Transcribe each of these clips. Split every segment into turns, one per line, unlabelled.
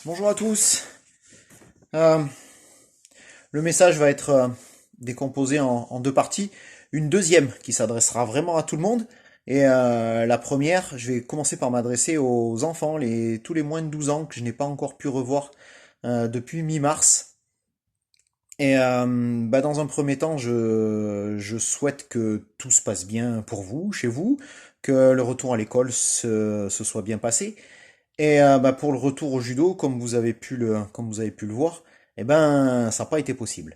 Bonjour à tous. Euh, le message va être décomposé en deux parties. Une deuxième qui s'adressera vraiment à tout le monde. Et la première, je vais commencer par m'adresser aux enfants, tous les moins de 12 ans que je n'ai pas encore pu revoir depuis mi-mars. Et dans un premier temps, je souhaite que tout se passe bien pour vous, chez vous, que le retour à l'école se soit bien passé. Et pour le retour au judo, comme vous avez pu le voir, eh ben, ça n'a pas été possible.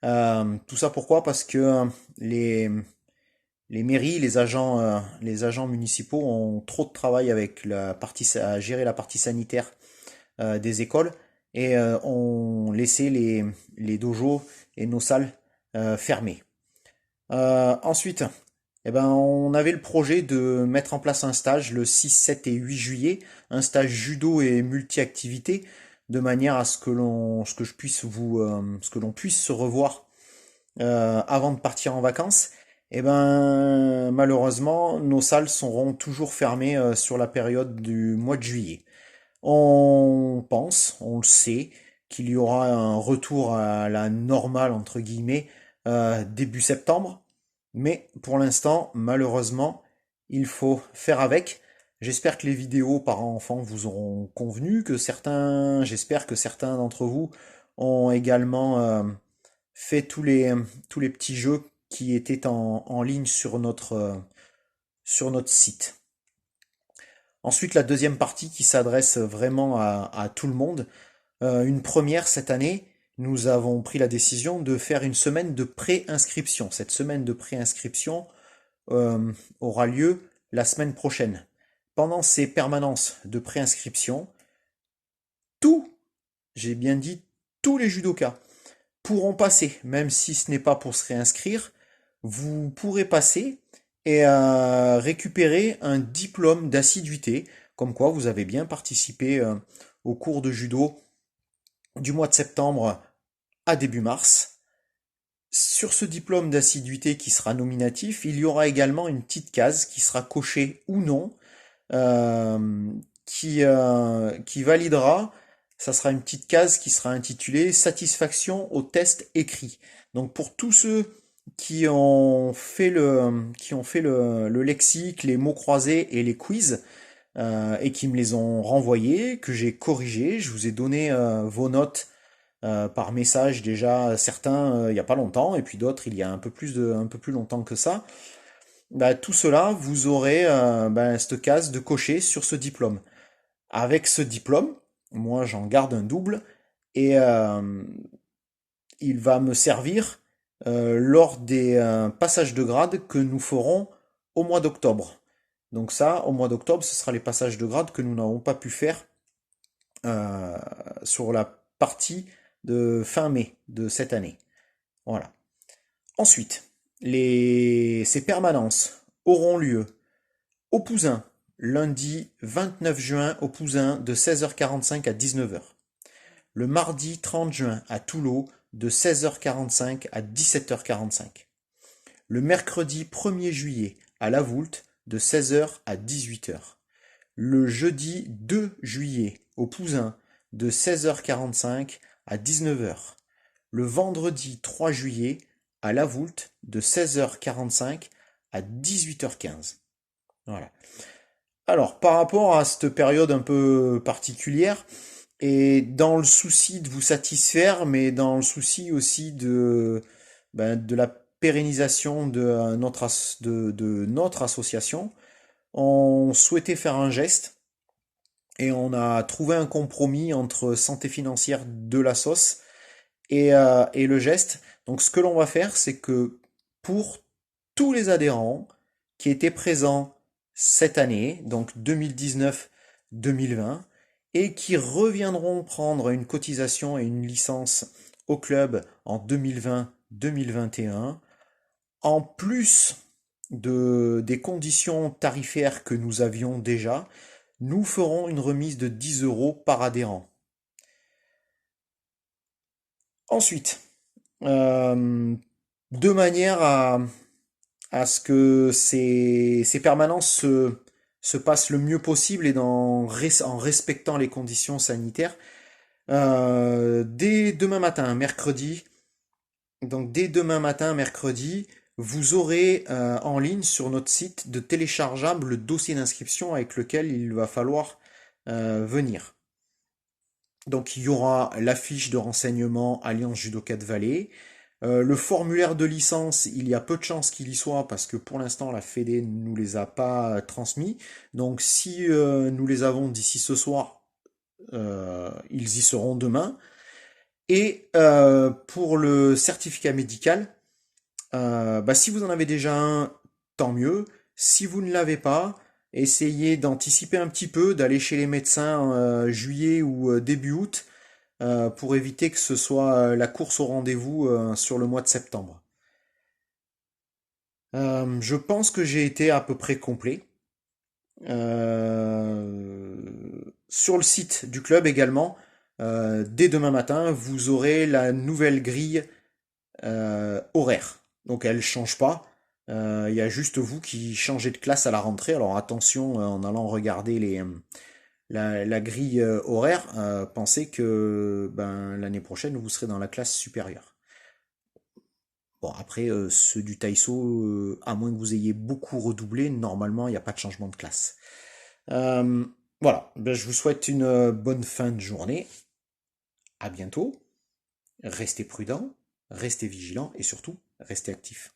Tout ça pourquoi? Parce que les, les mairies, les agents municipaux ont trop de travail avec à gérer la partie sanitaire des écoles et ont laissé les dojos et nos salles fermées. Ensuite, eh ben, on avait le projet de mettre en place un stage le 6, 7 et 8 juillet, un stage judo et multi-activités, de manière à ce que je puisse ce que l'on puisse se revoir avant de partir en vacances. Eh ben, malheureusement, nos salles seront toujours fermées sur la période du mois de juillet. On pense, on le sait, qu'il y aura un retour à la normale, entre guillemets, début septembre. Mais pour l'instant, malheureusement, il faut faire avec. J'espère que les vidéos parents-enfants vous auront convenu, j'espère que certains d'entre vous ont également fait tous les petits jeux qui étaient en ligne sur notre site. Ensuite, la deuxième partie qui s'adresse vraiment à tout le monde. Une première cette année, nous avons pris la décision de faire une semaine de pré-inscription. Cette semaine de pré-inscription aura lieu la semaine prochaine. Pendant ces permanences de préinscription, tous, j'ai bien dit tous les judokas, pourront passer, même si ce n'est pas pour se réinscrire, vous pourrez passer et récupérer un diplôme d'assiduité, comme quoi vous avez bien participé au cours de judo du mois de septembre à début mars. Sur ce diplôme d'assiduité qui sera nominatif, il y aura également une petite case qui sera cochée ou non, euh, qui validera. Ça sera une petite case qui sera intitulée Satisfaction au test écrit. Donc pour tous ceux qui ont fait le lexique, les mots croisés et les quiz, et qui me les ont renvoyés, que j'ai corrigés, je vous ai donné vos notes par message déjà certains il y a pas longtemps et puis d'autres il y a un peu plus longtemps que ça. Tout cela, vous aurez cette case de cocher sur ce diplôme. Avec ce diplôme, moi j'en garde un double et il va me servir lors des passages de grade que nous ferons au mois d'octobre. Donc ça, au mois d'octobre, ce sera les passages de grade que nous n'avons pas pu faire euh, sur la partie de fin mai de cette année. Voilà. Ensuite, ces permanences auront lieu au Pouzin, lundi 29 juin au Pouzin de 16h45 à 19h. Le mardi 30 juin à Toulon de 16h45 à 17h45. Le mercredi 1er juillet à La Voulte de 16h à 18h. Le jeudi 2 juillet au Pouzin de 16h45 à 19h. Le vendredi 3 juillet à La Voulte de 16h45 à 18h15. Voilà. Alors, par rapport à cette période un peu particulière, et dans le souci de vous satisfaire, mais dans le souci aussi de la pérennisation de notre association, on souhaitait faire un geste et on a trouvé un compromis entre santé financière de la sauce et le geste. Donc ce que l'on va faire, c'est que pour tous les adhérents qui étaient présents cette année, donc 2019-2020, et qui reviendront prendre une cotisation et une licence au club en 2020-2021, en plus des conditions tarifaires que nous avions déjà, nous ferons une remise de 10 euros par adhérent. Ensuite, euh, de manière à ce que ces permanences se passent le mieux possible et en respectant les conditions sanitaires, Dès demain matin, mercredi, donc dès demain matin, mercredi, vous aurez en ligne sur notre site de téléchargeable le dossier d'inscription avec lequel il va falloir venir. Donc il y aura la fiche de renseignement Alliance Judoka de Valais. Le formulaire de licence, il y a peu de chances qu'il y soit parce que pour l'instant la Fédé ne nous les a pas transmis. Donc si nous les avons d'ici ce soir, ils y seront demain. Et pour le certificat médical, bah, si vous en avez déjà un, tant mieux. Si vous ne l'avez pas, essayez d'anticiper un petit peu, d'aller chez les médecins juillet ou début août pour éviter que ce soit la course au rendez-vous sur le mois de septembre. Je pense que j'ai été à peu près complet. Euh, Sur le site du club également, dès demain matin, vous aurez la nouvelle grille horaire. Donc elle change pas. Il y a juste vous qui changez de classe à la rentrée. Alors attention, en allant regarder la grille horaire, pensez que ben, l'année prochaine, vous serez dans la classe supérieure. Bon, après, ceux du Taïso, à moins que vous ayez beaucoup redoublé, normalement, il n'y a pas de changement de classe. Euh, voilà, ben, je vous souhaite une bonne fin de journée. À bientôt. Restez prudents, restez vigilants et surtout, restez actifs.